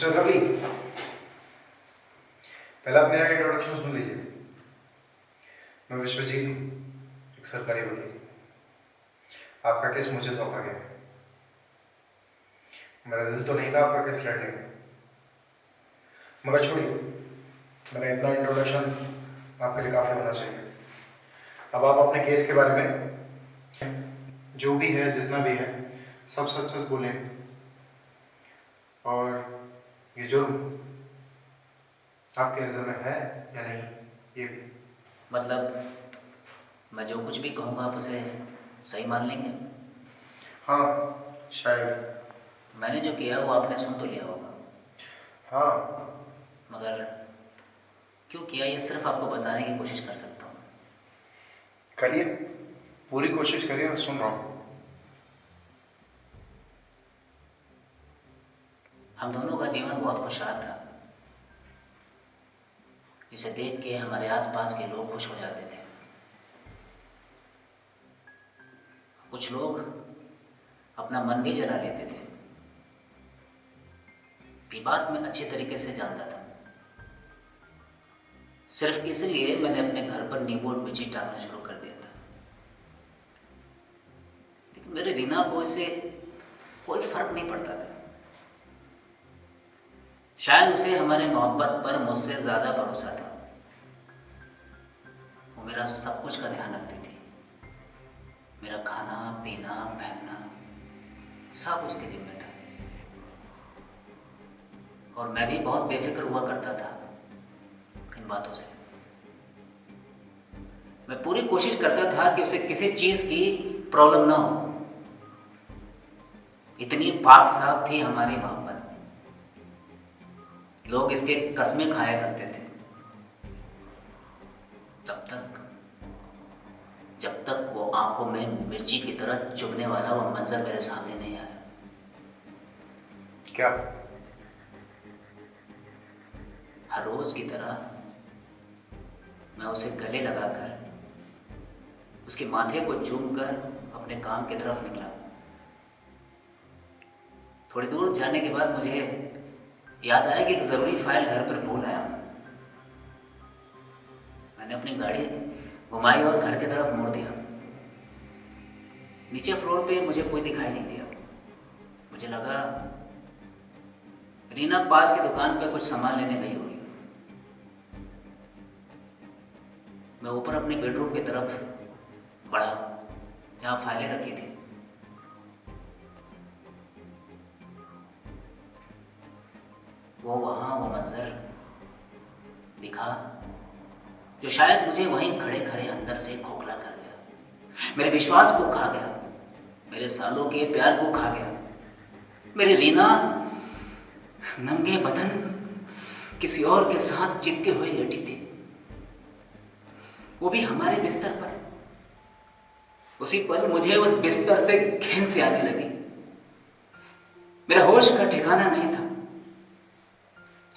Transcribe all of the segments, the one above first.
Mister Ravi, पहले आप मेरा इंट्रोडक्शन सुन लीजिए। मैं विश्वजीत हूँ, एक सरकारी वकील। आपका केस मुझे सौंपा गया है। मेरा दिल तो नहीं था आपका केस लड़ने का, मगर छोड़िए, मेरा इतना इंट्रोडक्शन आपके लिए काफ़ी होना चाहिए। अब आप अपने केस के बारे में जो भी है, जितना भी है, सब सच सच बोलें। और ये जुर्म आपकी नज़र में है या नहीं, ये भी। मतलब मैं जो कुछ भी कहूँगा आप उसे सही मान लेंगे? हाँ, शायद। मैंने जो किया वो आपने सुन तो लिया होगा, हाँ, मगर क्यों किया ये सिर्फ आपको बताने की कोशिश कर सकता हूँ। करिए, पूरी कोशिश करिए, मैं सुन रहा हूँ। हम दोनों का जीवन बहुत खुशहाल था, जिसे देख के हमारे आसपास के लोग खुश हो जाते थे। कुछ लोग अपना मन भी जला लेते थे। ये बात मैं अच्छे तरीके से जानता था। सिर्फ इसलिए मैंने अपने घर पर नींबू और मिर्ची डालना शुरू कर दिया था। लेकिन मेरे रीना को इससे कोई फर्क नहीं पड़ता था। शायद उसे हमारे मोहब्बत पर मुझसे ज़्यादा भरोसा था। वो मेरा सब कुछ का ध्यान रखती थी। मेरा खाना पीना पहनना सब उसके जिम्मे था। और मैं भी बहुत बेफिक्र हुआ करता था इन बातों से। मैं पूरी कोशिश करता था कि उसे किसी चीज़ की प्रॉब्लम ना हो। इतनी पाक साफ थी हमारी मोहब्बत, लोग इसके कस्में खाया करते थे। जब तक वो आंखों में मिर्ची की तरह चुभने वाला वो मंजर मेरे सामने नहीं आया। क्या? हर रोज की तरह मैं उसे गले लगाकर उसके माथे को चूमकर अपने काम की तरफ निकला। थोड़ी दूर जाने के बाद मुझे याद आया कि एक ज़रूरी फाइल घर पर भूल आया हूँ। मैंने अपनी गाड़ी घुमाई और घर की तरफ मोड़ दिया। नीचे फ्लोर पे मुझे कोई दिखाई नहीं दिया। मुझे लगा रीना पास की दुकान पे कुछ सामान लेने गई होगी। मैं ऊपर अपने बेडरूम की तरफ बढ़ा जहाँ फाइलें रखी थी। वो मंजर दिखा जो शायद मुझे वहीं खड़े खड़े अंदर से खोखला कर गया। मेरे विश्वास को खा गया, मेरे सालों के प्यार को खा गया। मेरी रीना नंगे बदन किसी और के साथ चिपके हुए लेटी थी, वो भी हमारे बिस्तर पर। उसी पल मुझे उस बिस्तर से घिन सी आने लगी। मेरा होश का ठिकाना नहीं था,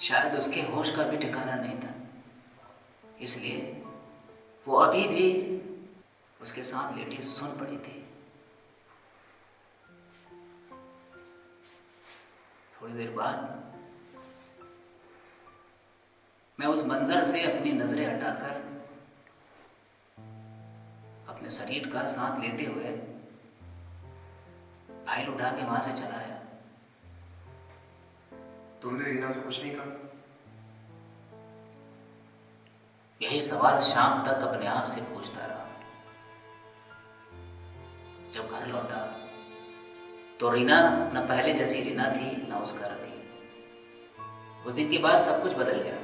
शायद उसके होश का भी ठिकाना नहीं था। इसलिए वो अभी भी उसके साथ लेटी सुन पड़ी थी। थोड़ी देर बाद मैं उस मंजर से अपनी नजरें हटाकर अपने शरीर का साथ लेते हुए फाइल उठा के वहां से चला आया। तुमने रीना से कुछ नहीं कहा? यही सवाल शाम तक अपने आप से पूछता रहा। जब घर लौटा तो रीना न पहले जैसी रीना थी न उसका रवि। उस दिन के बाद सब कुछ बदल गया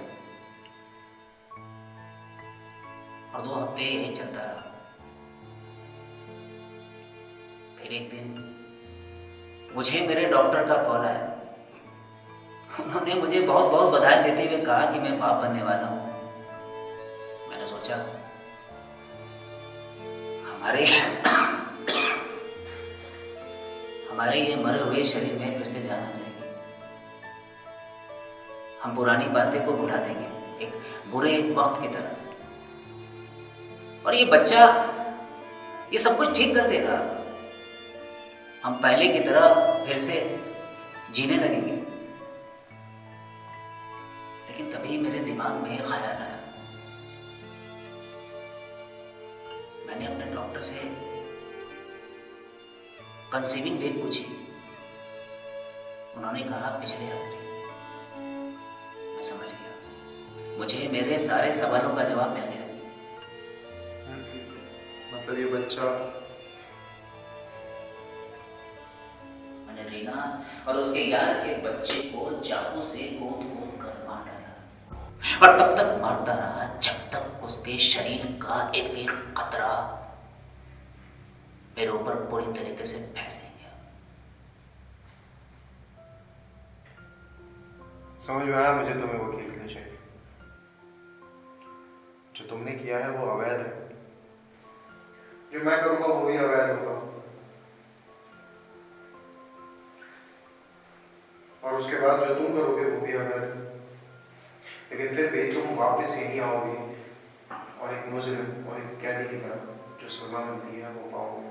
और 2 हफ्ते यही चलता रहा। फिर एक दिन मुझे मेरे डॉक्टर का कॉल आया। उन्होंने मुझे बहुत बहुत बधाई देते हुए कहा कि मैं बाप बनने वाला हूं। मैंने सोचा हमारे ये मरे हुए शरीर में फिर से जान आ जाएगी। हम पुरानी बातें को भुला देंगे एक बुरे वक्त की तरह, और ये बच्चा ये सब कुछ ठीक कर देगा। हम पहले की तरह फिर से जीने लगेंगे। दिमाग में एक ख्याल आया। मैंने अपने डॉक्टर से कंसीविंग डेट पूछी। उन्होंने कहा पिछले हफ्ते। मैं समझ गया, मुझे मेरे सारे सवालों का जवाब मिल गया। मतलब ये बच्चा, मैंने रीना और उसके यार के बच्चे को चाकू से कूद कूद कर मार डाला, और तब तक मारता रहा जब तक उसके शरीर का एक एक कतरा मेरे ऊपर पूरी तरीके से फैल नहीं गया। समझ में आया मुझे तुम्हें वकील क्यों चाहिए। जो तुमने किया है वो अवैध है, जो मैं करूंगा वो भी अवैध होगा, और उसके बाद जो तुम करोगे वो भी अवैध है। लेकिन फिर भी तुम वापस यहीं आओगे और एक मुजरिम और एक कैदी की तरह जो सजा मिलती है वो पाओगे।